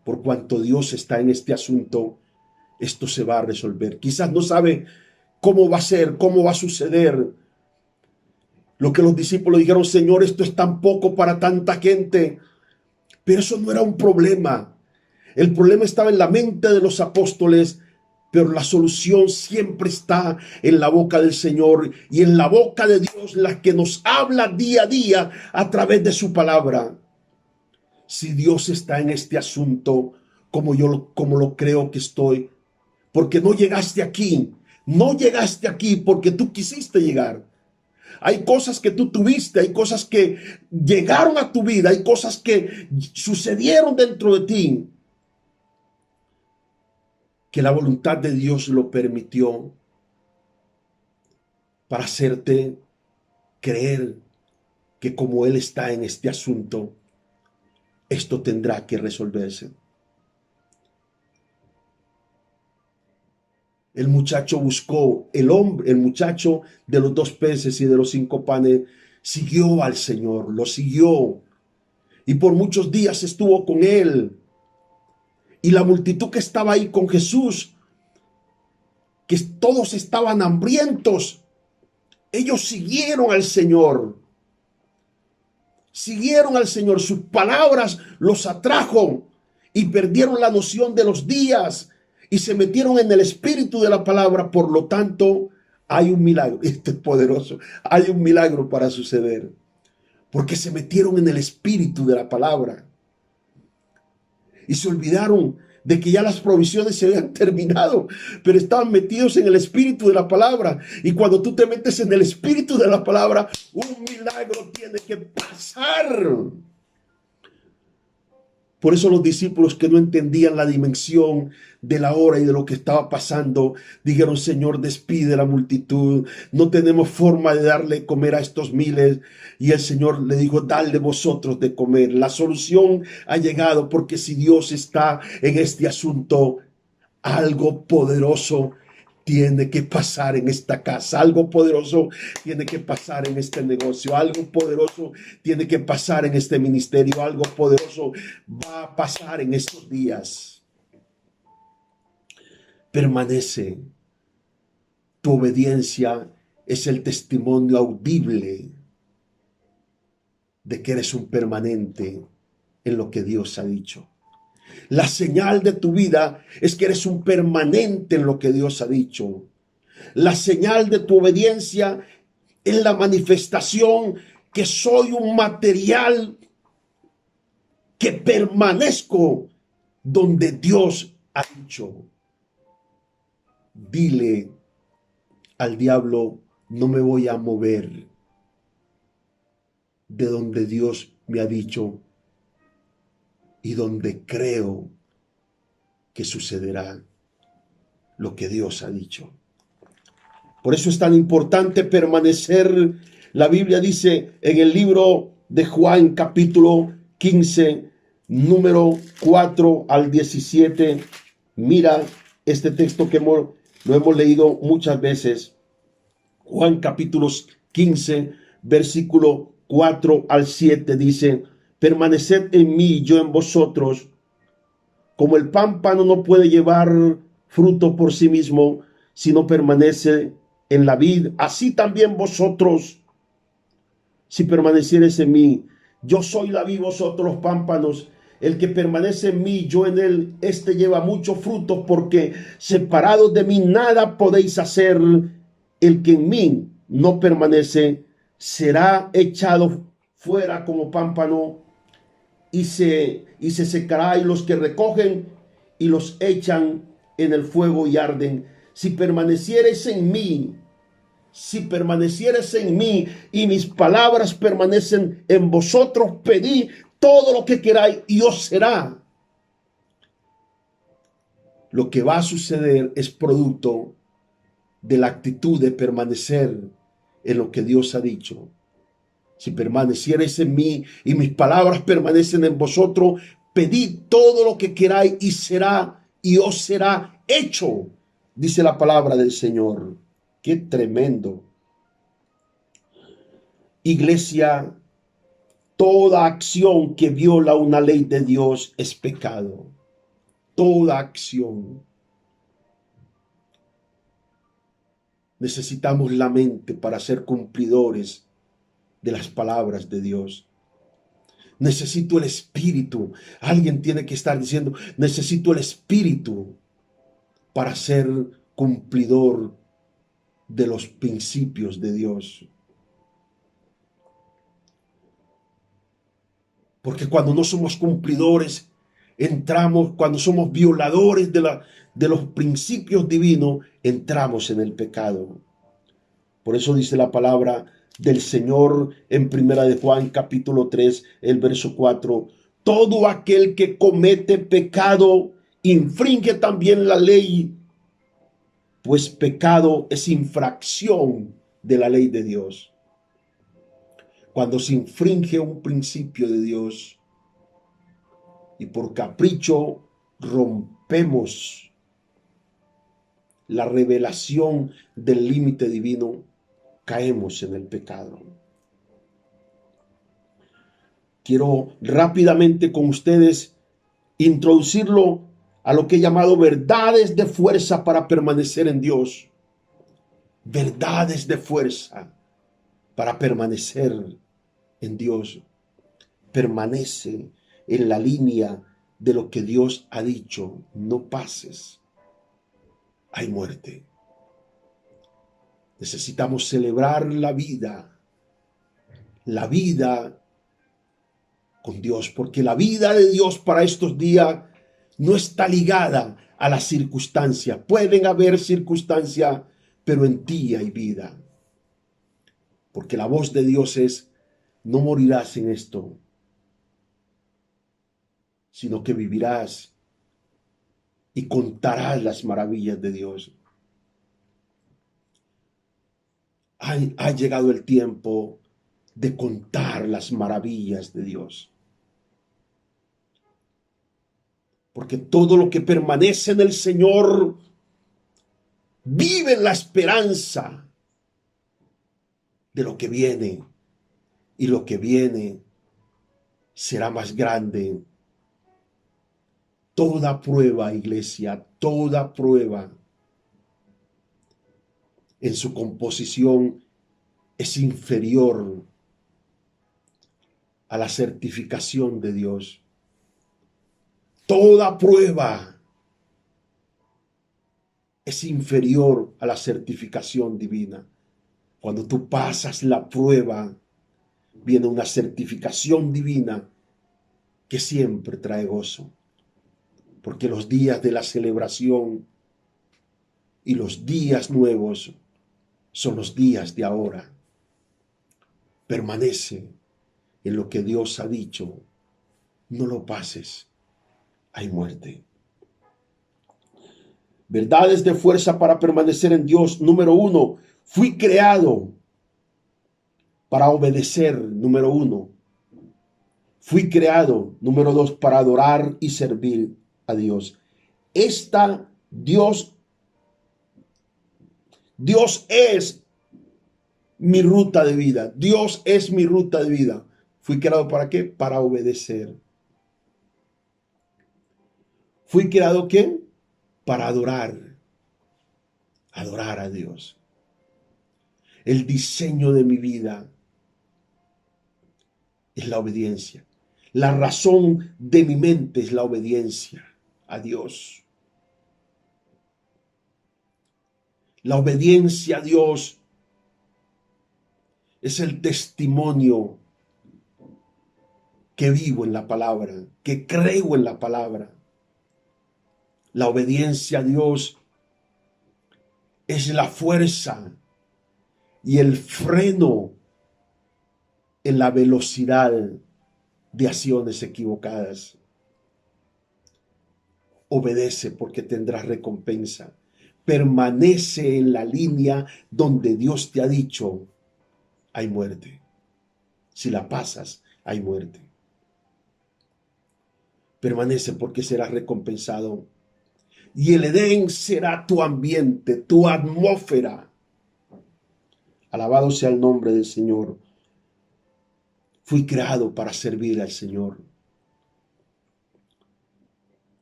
Por cuanto Dios está en este asunto, esto se va a resolver. Quizás no sabe cómo va a ser, cómo va a suceder. Lo que los discípulos dijeron, Señor, esto es tan poco para tanta gente. Pero eso no era un problema. El problema estaba en la mente de los apóstoles, pero la solución siempre está en la boca del Señor y en la boca de Dios, la que nos habla día a día a través de su palabra. Si Dios está en este asunto, como lo creo que estoy, porque no llegaste aquí porque tú quisiste llegar. Hay cosas que tú tuviste, hay cosas que llegaron a tu vida, hay cosas que sucedieron dentro de ti, que la voluntad de Dios lo permitió para hacerte creer que como Él está en este asunto, esto tendrá que resolverse. El muchacho buscó, el muchacho de los 2 peces y de los 5 panes, siguió al Señor, lo siguió. Y por muchos días estuvo con Él. Y la multitud que estaba ahí con Jesús, que todos estaban hambrientos, ellos siguieron al Señor. Siguieron al Señor. Sus palabras los atrajo y perdieron la noción de los días y se metieron en el espíritu de la palabra. Por lo tanto, hay un milagro. Esto es poderoso. Hay un milagro para suceder. Porque se metieron en el espíritu de la palabra. Y se olvidaron de que ya las provisiones se habían terminado, pero estaban metidos en el espíritu de la palabra. Y cuando tú te metes en el espíritu de la palabra, un milagro tiene que pasar. Por eso los discípulos que no entendían la dimensión de la hora y de lo que estaba pasando, dijeron: Señor, despide la multitud. No tenemos forma de darle comer a estos miles. Y el Señor le dijo: dadle vosotros de comer. La solución ha llegado, porque si Dios está en este asunto, algo poderoso tiene que pasar en esta casa, algo poderoso tiene que pasar en este negocio, algo poderoso tiene que pasar en este ministerio, algo poderoso va a pasar en estos días. Permanece. Tu obediencia es el testimonio audible de que eres un permanente en lo que Dios ha dicho. La señal de tu vida es que eres un permanente en lo que Dios ha dicho. La señal de tu obediencia es la manifestación que soy un material que permanezco donde Dios ha dicho. Dile al diablo: no me voy a mover de donde Dios me ha dicho y donde creo que sucederá lo que Dios ha dicho. Por eso es tan importante permanecer. La Biblia dice en el libro de Juan, capítulo 15, número 4 al 17. Mira este texto que lo hemos leído muchas veces. Juan capítulo 15, versículo 4 al 7 dice: permaneced en mí y yo en vosotros. Como el pámpano no puede llevar fruto por sí mismo si no permanece en la vid, así también vosotros, si permaneciereis en mí. Yo soy la vid, vosotros los pámpanos. El que permanece en mí, yo en él, este lleva mucho fruto, porque separados de mí nada podéis hacer. El que en mí no permanece será echado fuera como pámpano y se secará, y los que recogen y los echan en el fuego y arden. Si permaneciereis en mí, si permaneciereis en mí y mis palabras permanecen en vosotros, pedid todo lo que queráis y os será. Lo que va a suceder es producto de la actitud de permanecer en lo que Dios ha dicho. Si permaneciereis en mí y mis palabras permanecen en vosotros, pedid todo lo que queráis y será, y os será hecho, dice la palabra del Señor. Qué tremendo. Iglesia, toda acción que viola una ley de Dios es pecado. Toda acción. Necesitamos la mente para ser cumplidores de las palabras de Dios. Necesito el Espíritu. Alguien tiene que estar diciendo: necesito el Espíritu para ser cumplidor de los principios de Dios. Porque cuando no somos cumplidores, cuando somos violadores de los principios divinos, entramos en el pecado. Por eso dice la palabra del Señor en Primera de Juan, capítulo 3, el verso 4. Todo aquel que comete pecado infringe también la ley, pues pecado es infracción de la ley de Dios. Cuando se infringe un principio de Dios y por capricho rompemos la revelación del límite divino, caemos en el pecado. Quiero rápidamente con ustedes introducirlo a lo que he llamado verdades de fuerza para permanecer en Dios. Verdades de fuerza para permanecer en Dios. Permanece en la línea de lo que Dios ha dicho. No pases. Hay muerte. Necesitamos celebrar la vida con Dios, porque la vida de Dios para estos días no está ligada a las circunstancias. Pueden haber circunstancias, pero en ti hay vida. Porque la voz de Dios es: no morirás en esto, sino que vivirás y contarás las maravillas de Dios. Ha llegado el tiempo de contar las maravillas de Dios. Porque todo lo que permanece en el Señor vive en la esperanza de lo que viene. Y lo que viene será más grande. Toda prueba, iglesia, toda prueba en su composición es inferior a la certificación de Dios. Toda prueba es inferior a la certificación divina. Cuando tú pasas la prueba, viene una certificación divina que siempre trae gozo. Porque los días de la celebración y los días nuevos son los días de ahora. Permanece en lo que Dios ha dicho. No lo pases. Hay muerte. Verdades de fuerza para permanecer en Dios. Número 1, fui creado para obedecer. Número 1. Fui creado. Número 2, para adorar y servir a Dios. Dios es mi ruta de vida. Dios es mi ruta de vida. Fui creado ¿para qué? Para obedecer. Fui creado ¿qué? Para adorar. Adorar a Dios. El diseño de mi vida es la obediencia. La razón de mi mente es la obediencia a Dios. La obediencia a Dios es el testimonio que vivo en la palabra, que creo en la palabra. La obediencia a Dios es la fuerza y el freno en la velocidad de acciones equivocadas. Obedece porque tendrás recompensa. Permanece en la línea donde Dios te ha dicho, hay muerte. Si la pasas, hay muerte. Permanece porque serás recompensado. Y el Edén será tu ambiente, tu atmósfera. Alabado sea el nombre del Señor. Fui creado para servir al Señor.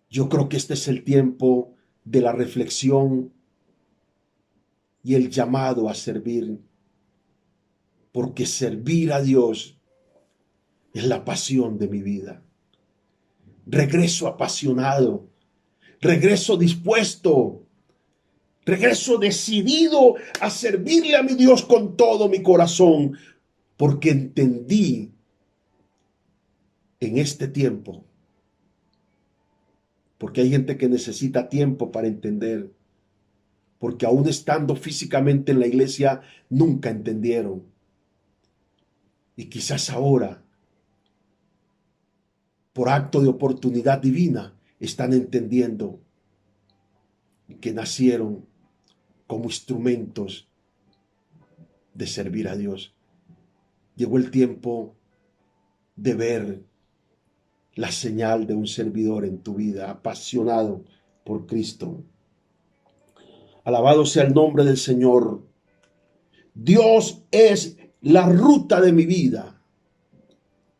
Yo creo que este es el tiempo de la reflexión y el llamado a servir. Porque servir a Dios es la pasión de mi vida. Regreso apasionado. Regreso dispuesto. Regreso decidido a servirle a mi Dios con todo mi corazón. Porque entendí en este tiempo. Porque hay gente que necesita tiempo para entender. Porque aún estando físicamente en la iglesia, nunca entendieron. Y quizás ahora, por acto de oportunidad divina, están entendiendo que nacieron como instrumentos de servir a Dios. Llegó el tiempo de ver la señal de un servidor en tu vida, apasionado por Cristo. Alabado sea el nombre del Señor. Dios es la ruta de mi vida.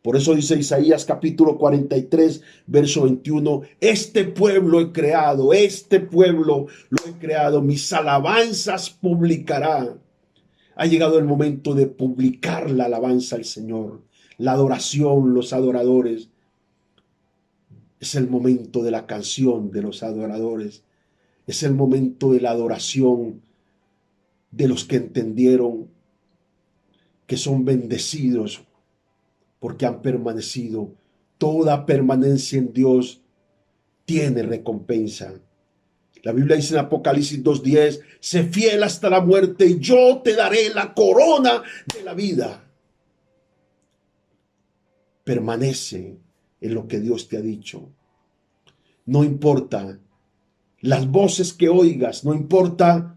Por eso dice Isaías capítulo 43, verso 21, este pueblo he creado, este pueblo lo he creado, mis alabanzas publicará. Ha llegado el momento de publicar la alabanza al Señor, la adoración, los adoradores. Es el momento de la canción de los adoradores. Es el momento de la adoración de los que entendieron que son bendecidos porque han permanecido. Toda permanencia en Dios tiene recompensa. La Biblia dice en Apocalipsis 2:10, sé fiel hasta la muerte y yo te daré la corona de la vida. Permanece en lo que Dios te ha dicho. No importa las voces que oigas, no importa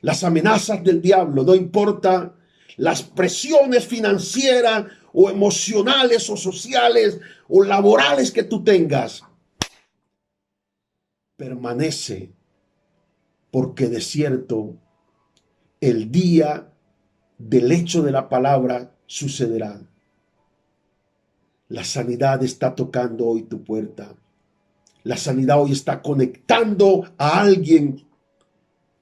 las amenazas del diablo, no importa las presiones financieras o emocionales o sociales o laborales que tú tengas. Permanece, porque de cierto el día del hecho de la palabra sucederá. La sanidad está tocando hoy tu puerta. La sanidad hoy está conectando a alguien.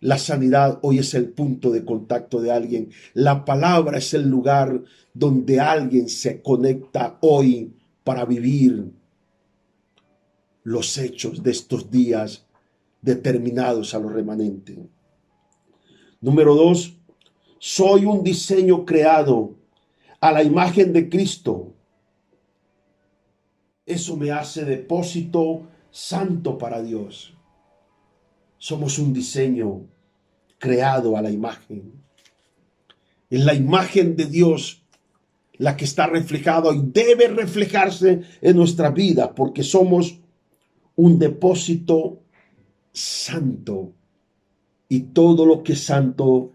La sanidad hoy es el punto de contacto de alguien. La palabra es el lugar donde alguien se conecta hoy para vivir los hechos de estos días determinados a los remanentes. Número 2, soy un diseño creado a la imagen de Cristo. Eso me hace depósito santo para Dios. Somos un diseño creado a la imagen. Es la imagen de Dios la que está reflejada y debe reflejarse en nuestra vida, porque somos un depósito santo. Y todo lo que es santo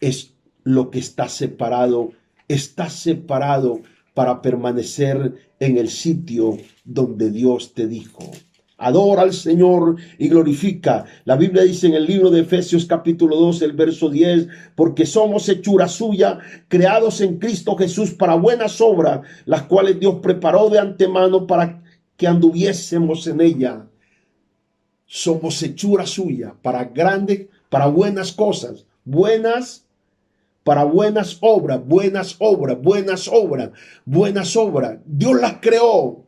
es lo que está separado para permanecer en el sitio donde Dios te dijo. Adora al Señor y glorifica. La Biblia dice en el libro de Efesios capítulo 2, el verso 10, porque somos hechura suya, creados en Cristo Jesús para buenas obras, las cuales Dios preparó de antemano para que anduviésemos en ella. Somos hechura suya para grandes, para buenas cosas, para buenas obras, buenas obras, buenas obras, buenas obras. Dios las creó.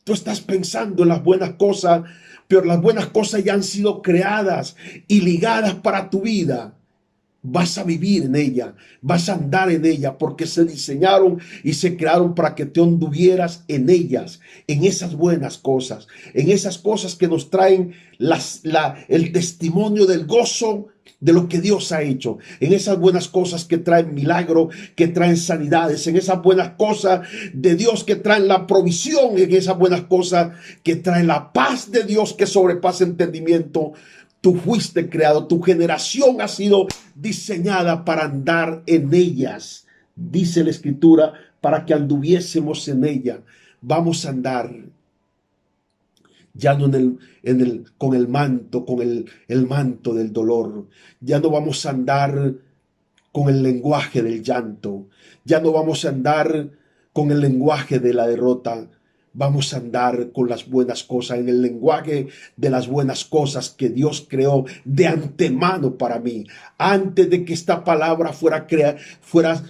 Tú estás pensando en las buenas cosas, pero las buenas cosas ya han sido creadas y ligadas para tu vida. Vas a vivir en ella, vas a andar en ella, porque se diseñaron y se crearon para que te anduvieras en ellas, en esas buenas cosas, en esas cosas que nos traen el testimonio del gozo de lo que Dios ha hecho, en esas buenas cosas que traen milagro, que traen sanidades, en esas buenas cosas de Dios que traen la provisión, en esas buenas cosas que traen la paz de Dios que sobrepasa entendimiento. Tú fuiste creado, tu generación ha sido diseñada para andar en ellas. Dice la Escritura, para que anduviésemos en ella. Vamos a andar ya no con el manto, el manto del dolor. Ya no vamos a andar con el lenguaje del llanto. Ya no vamos a andar con el lenguaje de la derrota. Vamos a andar con las buenas cosas, en el lenguaje de las buenas cosas que Dios creó de antemano para mí. Antes de que esta palabra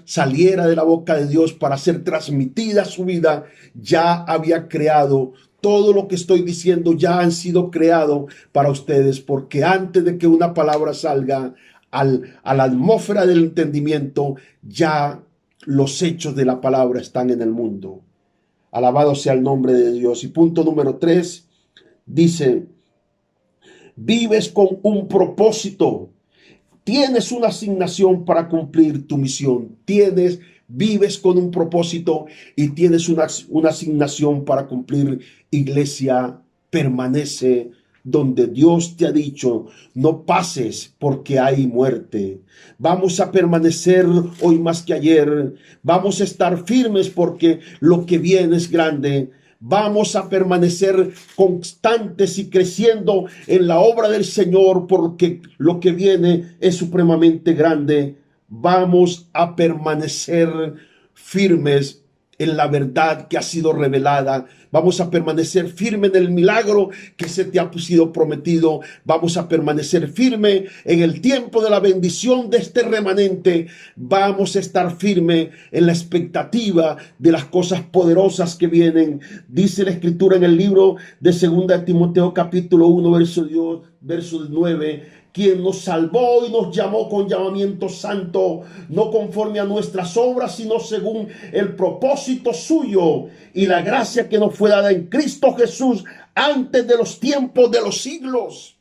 saliera de la boca de Dios para ser transmitida a su vida, ya había creado. Todo lo que estoy diciendo ya han sido creados para ustedes, porque antes de que una palabra salga a la atmósfera del entendimiento, ya los hechos de la palabra están en el mundo. Alabado sea el nombre de Dios. Y punto número 3, dice, vives con un propósito. Tienes una asignación para cumplir tu misión. Vives con un propósito y tienes una asignación para cumplir. Iglesia, permanece donde Dios te ha dicho, no pases porque hay muerte. Vamos a permanecer hoy más que ayer. Vamos a estar firmes porque lo que viene es grande. Vamos a permanecer constantes y creciendo en la obra del Señor porque lo que viene es supremamente grande. Vamos a permanecer firmes en la verdad que ha sido revelada. Vamos a permanecer firme en el milagro que se te ha sido prometido. Vamos a permanecer firme en el tiempo de la bendición de este remanente. Vamos a estar firme en la expectativa de las cosas poderosas que vienen. Dice la Escritura en el libro de 2 Timoteo capítulo 1 verso 9, quien nos salvó y nos llamó con llamamiento santo, no conforme a nuestras obras, sino según el propósito suyo y la gracia que nos fue dada en Cristo Jesús antes de los tiempos de los siglos.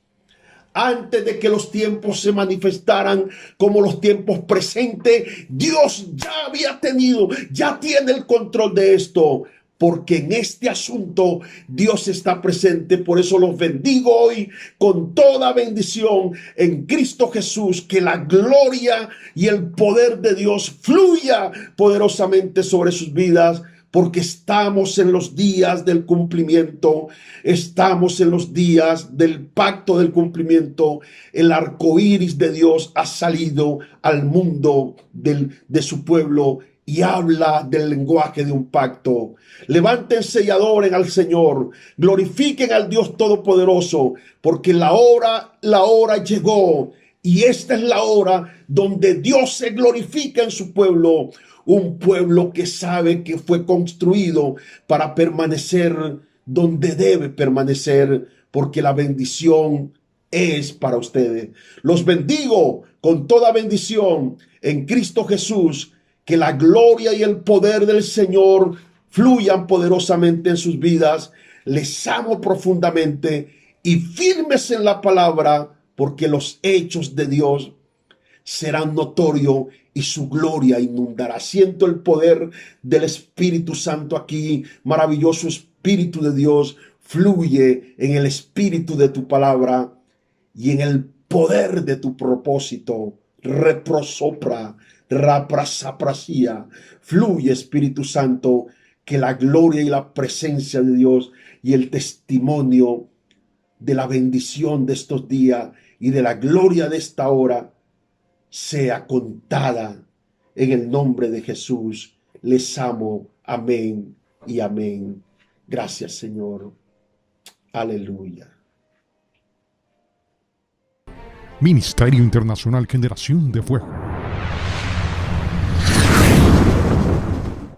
Antes de que los tiempos se manifestaran como los tiempos presentes, Dios ya tiene el control de esto. porque en este asunto Dios está presente. Por eso los bendigo hoy con toda bendición en Cristo Jesús, que la gloria y el poder de Dios fluya poderosamente sobre sus vidas, porque estamos en los días del cumplimiento, estamos en los días del pacto del cumplimiento. El arco iris de Dios ha salido al mundo de su pueblo y habla del lenguaje de un pacto. Levántense y adoren al Señor, glorifiquen al Dios Todopoderoso, porque la hora llegó, y esta es la hora donde Dios se glorifica en su pueblo. Un pueblo que sabe que fue construido para permanecer donde debe permanecer, porque la bendición es para ustedes. Los bendigo con toda bendición en Cristo Jesús. Que la gloria y el poder del Señor fluyan poderosamente en sus vidas. Les amo profundamente y firmes en la palabra, porque los hechos de Dios serán notorios y su gloria inundará. Siento el poder del Espíritu Santo aquí. Maravilloso Espíritu de Dios, fluye en el espíritu de tu palabra y en el poder de tu propósito. Reprosopra, raprasaprasia. Fluye, Espíritu Santo, que la gloria y la presencia de Dios y el testimonio de la bendición de estos días y de la gloria de esta hora sea contada en el nombre de Jesús. Les amo. Amén y amén. Gracias, Señor. Aleluya. Ministerio Internacional Generación de Fuego.